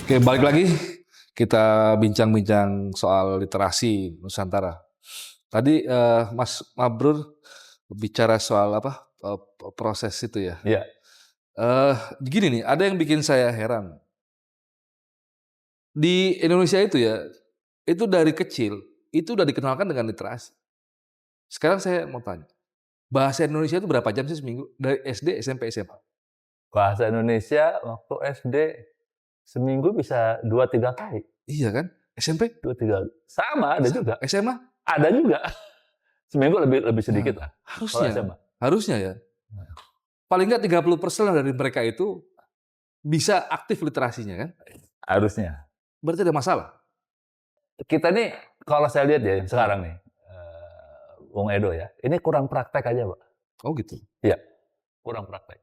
Oke, balik lagi kita bincang-bincang soal literasi Nusantara. Tadi Mas Mabrur bicara soal apa proses itu ya. Iya. Gini nih, ada yang bikin saya heran. Di Indonesia itu ya, itu dari kecil itu udah dikenalkan dengan literasi. Sekarang saya mau tanya, bahasa Indonesia itu berapa jam sih seminggu dari SD, SMP, SMA? Bahasa Indonesia waktu SD seminggu bisa 2-3 kali. Iya kan? SMP? 2-3 sama ada juga. SMA? Ada juga. Seminggu lebih Nah, sedikit lah kalau harusnya, SMA. harusnya ya. Paling nggak 30% dari mereka itu bisa aktif literasinya kan? Harusnya. Berarti ada masalah? Kita nih kalau saya lihat ya sekarang nih, Bung Edo ya, ini kurang praktek aja, Pak. Oh gitu? Iya, kurang praktek.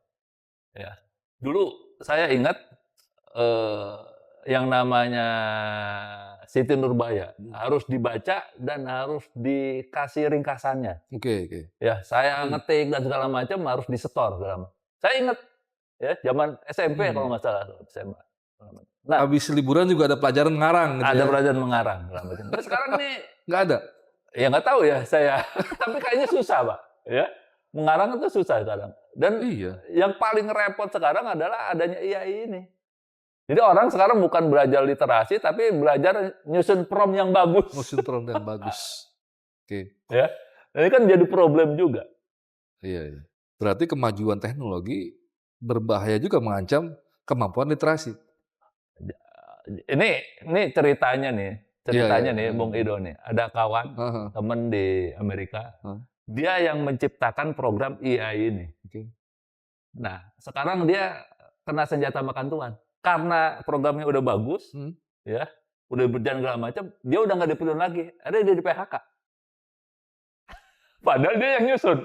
Ya. Dulu saya ingat yang namanya Siti Nurbaya harus dibaca dan harus dikasih ringkasannya. Oke. Ya, saya ngetik dan segala macam harus disetor segala macam. Saya ingat ya zaman SMP kalau nggak salah SMA. Nah, Habis liburan juga ada pelajaran ngarang gitu ada ya? pelajaran mengarang segala macam. Nah, sekarang nih Nggak ada? ya nggak tahu ya saya, tapi kayaknya susah, Pak. Ya, mengarang itu susah sekarang. Dan Iya. yang paling repot sekarang adalah adanya AI ini. Jadi orang sekarang bukan belajar literasi, tapi belajar nyusun prompt yang bagus. Motion prompt yang bagus. Oke. Ya, ini kan jadi problem juga. Iya. Berarti kemajuan teknologi berbahaya juga mengancam kemampuan literasi. Ini ceritanya Iya. nih, Bung Ido nih. Ada kawan, Heeh. temen di Amerika, Heeh. dia yang menciptakan program AI ini. Oke. Nah, sekarang dia kena senjata makan tuan. Karena programnya udah bagus, ya, udah berjalan segala macam, dia udah nggak dipilih lagi. Ada dia di PHK. Padahal dia yang nyusun.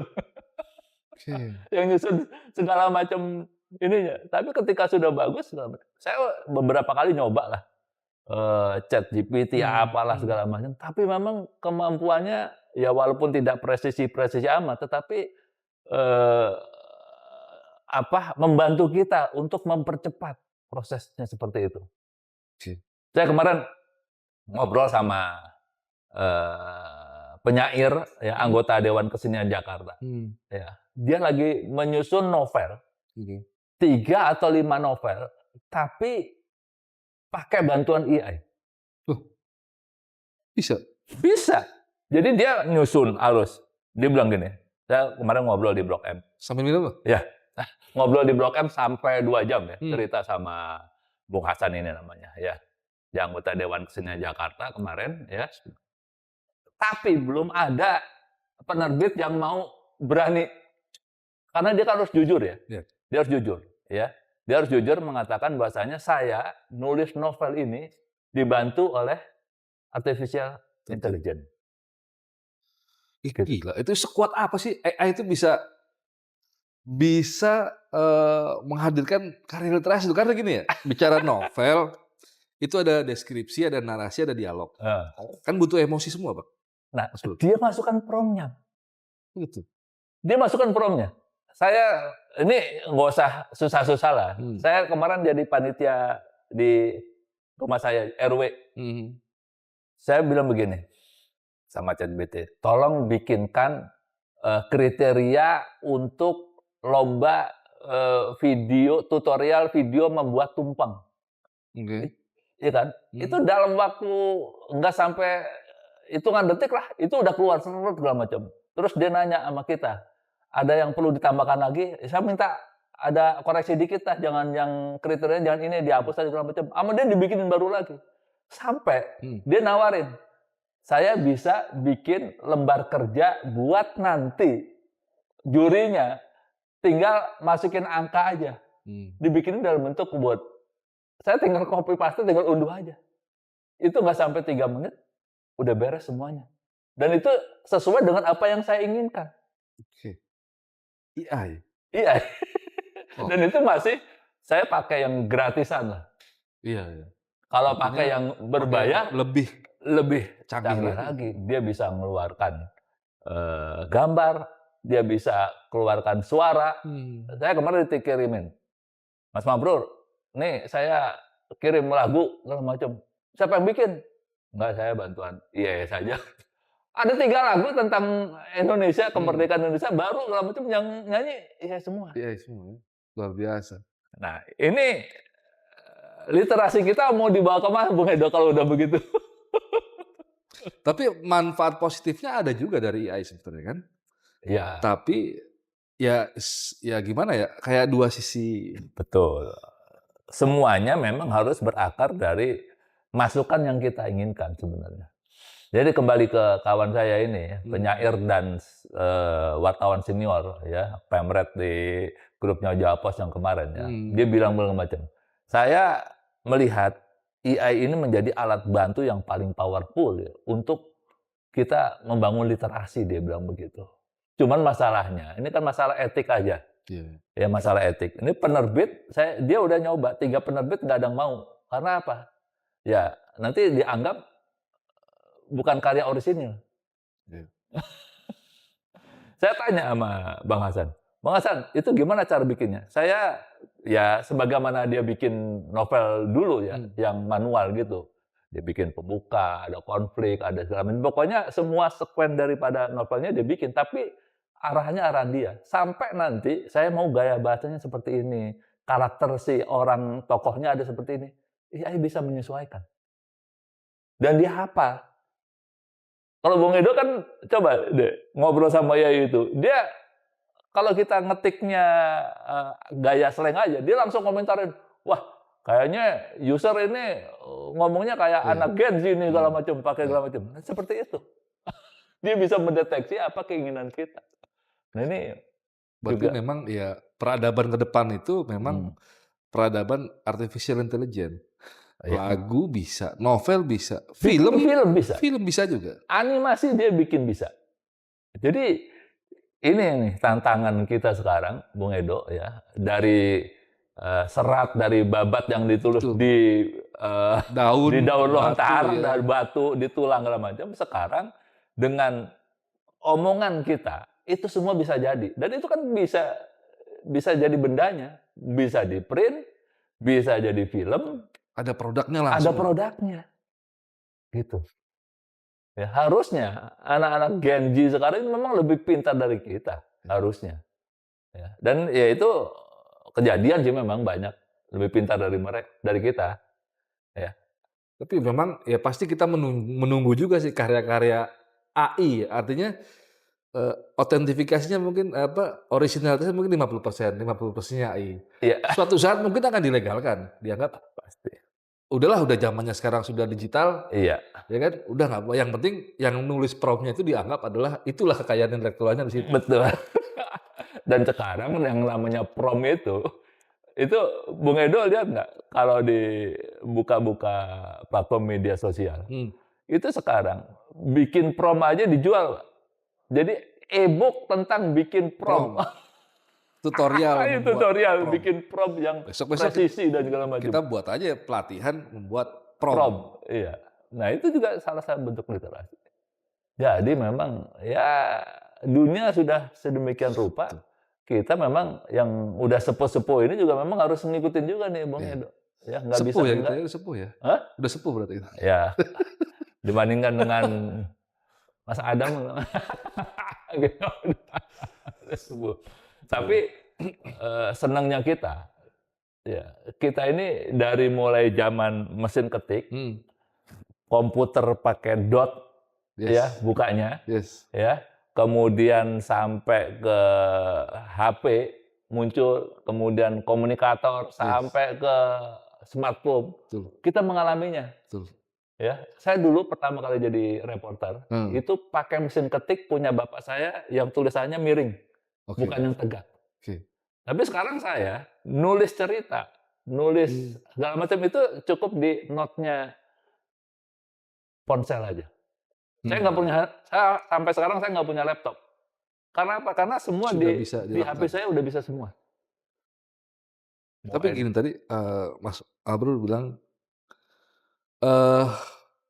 Oke. Yang nyusun segala macam ininya. Tapi ketika sudah bagus, saya beberapa kali nyoba lah. Chat GPT apalah segala macam. Tapi memang kemampuannya ya walaupun tidak presisi amat, tetapi membantu kita untuk mempercepat prosesnya seperti itu. Oke. Saya kemarin ngobrol sama penyair ya anggota Dewan Kesenian Jakarta. Ya, dia lagi menyusun novel. 3 atau 5 novel, tapi pakai bantuan AI. Bisa? Bisa. Jadi dia nyusun arus. Dia bilang gini, saya kemarin ngobrol di Blok M. Sambil minum loh? Ya, ngobrol di Blok M sampai 2 jam ya, cerita sama Bung Hasan ini namanya ya. Di anggota Dewan Kesenian Jakarta kemarin ya. Tapi belum ada penerbit yang mau berani. Karena dia kan harus jujur ya. Dia harus jujur ya. Dia harus jujur mengatakan bahwasanya saya nulis novel ini dibantu oleh artificial intelligence. Gila, itu sekuat apa sih AI itu bisa menghadirkan karya literasi itu? Karena gini ya, bicara novel itu ada deskripsi, ada narasi, ada dialog. Kan butuh emosi semua, Pak. Nah, dia masukkan prompt-nya. Gitu. Dia masukkan prompt-nya. Saya ini nggak usah susah-susah lah. Saya kemarin jadi panitia di rumah saya RW. Saya bilang begini sama ChatGPT, tolong bikinkan kriteria untuk lomba video tutorial video membuat tumpeng. Iya kan? Itu dalam waktu nggak sampai hitungan detik lah, itu udah keluar segala macam. Terus dia nanya sama kita, ada yang perlu ditambahkan lagi? Saya minta ada koreksi dikit lah, jangan yang kriterianya jangan ini dihapus aja segala macam. Sama dia dibikinin baru lagi. Sampai dia nawarin, saya bisa bikin lembar kerja buat nanti jurinya tinggal masukin angka aja. Dibikinin dalam bentuk buat saya tinggal copy paste, tinggal unduh aja. Itu nggak sampai 3 menit, udah beres semuanya. Dan itu sesuai dengan apa yang saya inginkan. Oke. AI? Iya. Dan itu masih saya pakai yang gratisan lah. Iya. Kalau pakai yang berbayar, lebih canggih lagi. Dia bisa mengeluarkan gambar, dia bisa keluarkan suara. Saya kemarin dikirimin, Mas Mabrur, nih saya kirim lagu segala macam. Siapa yang bikin? Enggak, saya bantuan IAS saja. Ada 3 lagu tentang Indonesia, kemerdekaan Indonesia, baru segala macam yang nyanyi IAS semua. IAS semua, luar biasa. Nah, ini literasi kita mau dibawa kemana, Bung Edo, kalau udah begitu? Tapi manfaat positifnya ada juga dari AI sebetulnya kan? Iya. Tapi ya gimana ya, kayak dua sisi. Betul. Semuanya memang harus berakar dari masukan yang kita inginkan sebenarnya. Jadi kembali ke kawan saya ini, penyair dan wartawan senior ya, pemret di grupnya Jawa Pos yang kemarin ya. Dia bilang macam, saya melihat AI ini menjadi alat bantu yang paling powerful ya, untuk kita membangun literasi, dia bilang begitu. Cuman masalahnya, ini kan masalah etik aja. Ya masalah etik. Ini penerbit, dia udah nyoba 3 penerbit nggak ada yang mau. Karena apa? Ya nanti dianggap bukan karya orisinil. Saya tanya sama Bang Hasan, Bang Hasan, itu gimana cara bikinnya? Saya ya sebagaimana dia bikin novel dulu ya, yang manual gitu. Dia bikin pembuka, ada konflik, ada segala macam. Pokoknya semua sekuen daripada novelnya dia bikin, tapi arahnya arah dia. Sampai nanti saya mau gaya bahasanya seperti ini, karakter si orang tokohnya ada seperti ini. AI bisa menyesuaikan. Dan dia hafal. Kalau Bung Edo kan coba deh ngobrol sama AI itu. Dia kalau kita ngetiknya gaya slang aja, dia langsung komentarin, wah kayaknya user ini ngomongnya kayak anak Gen Z ini segala macam, pakai segala macam. Nah, seperti itu. Dia bisa mendeteksi apa keinginan kita. Nah ini berarti juga memang ya peradaban ke depan itu memang peradaban artificial intelligence. Lagu bisa, novel bisa, film bisa. Film bisa juga. Animasi dia bikin bisa. Jadi ini nih tantangan kita sekarang, Bung Edo ya, dari serat dari babat yang ditulis di daun lontar, dari batu, di tulang segala macam. Sekarang dengan omongan kita itu semua bisa jadi, dan itu kan bisa jadi bendanya, bisa di print, bisa jadi film. Ada produknya langsung. Ada produknya, gitu. Ya, harusnya anak-anak Gen Z sekarang ini memang lebih pintar dari kita, harusnya. Ya, dan ya itu kejadian sih, memang banyak lebih pintar dari kita. Ya. Tapi memang ya pasti kita menunggu juga sih karya-karya AI. Artinya otentifikasinya mungkin originalitasnya mungkin 50%nya AI. Ya. Suatu saat mungkin akan dilegalkan, dianggap pasti. Udahlah, udah zamannya sekarang sudah digital. Iya. Ya kan, udah nggak. Yang penting yang nulis promptnya itu dianggap itulah kekayaan intelektualnya di situ. Betul. Dan sekarang yang namanya prompt itu Bung Edo lihat nggak kalau di buka-buka platform media sosial, itu sekarang bikin prompt aja dijual. Jadi e-book tentang bikin prompt. Tutorial. Tutorial bikin prompt yang presisi dan segala macam. Kita buat aja pelatihan membuat prompt. Iya. Nah itu juga salah satu bentuk literasi. Jadi memang ya dunia sudah sedemikian rupa. Kita memang yang udah sepuh-sepuh ini juga memang harus ngikutin juga nih, Bung Edo. Ya, nggak sepuh bisa ya kita, sepuh ya. Hah? Udah sepuh berarti kita. Ya. Dibandingkan dengan Mas Adam. Sepuh. Tapi senangnya kita, ya kita ini dari mulai zaman mesin ketik, komputer pakai dot, ya bukanya, ya. Kemudian sampai ke HP muncul, kemudian komunikator sampai ke smartphone. Kita mengalaminya. Ya, saya dulu pertama kali jadi reporter itu pakai mesin ketik punya bapak saya yang tulisannya miring, bukan yang tegak. Tapi sekarang saya nulis cerita, nulis segala macam itu cukup di note-nya ponsel aja. Saya nggak punya, sampai sekarang saya nggak punya laptop. Karena apa? Karena semua di HP saya udah bisa semua. Tapi gini tadi Mas Abrul bilang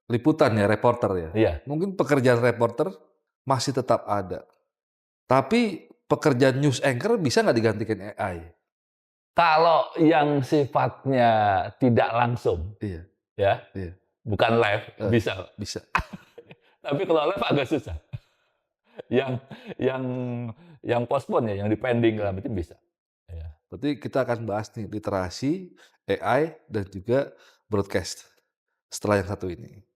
liputan ya, reporter ya. Iya. Mungkin pekerjaan reporter masih tetap ada. Tapi pekerjaan news anchor bisa nggak digantikan AI? Kalau yang sifatnya tidak langsung, Iya, ya, iya. bukan live, bisa. Bisa. Tapi kalau live agak susah. Yang yang yang postpone ya, yang dipending dalam itu bisa. Ya. Berarti kita akan bahas nih literasi, AI, dan juga broadcast setelah yang satu ini.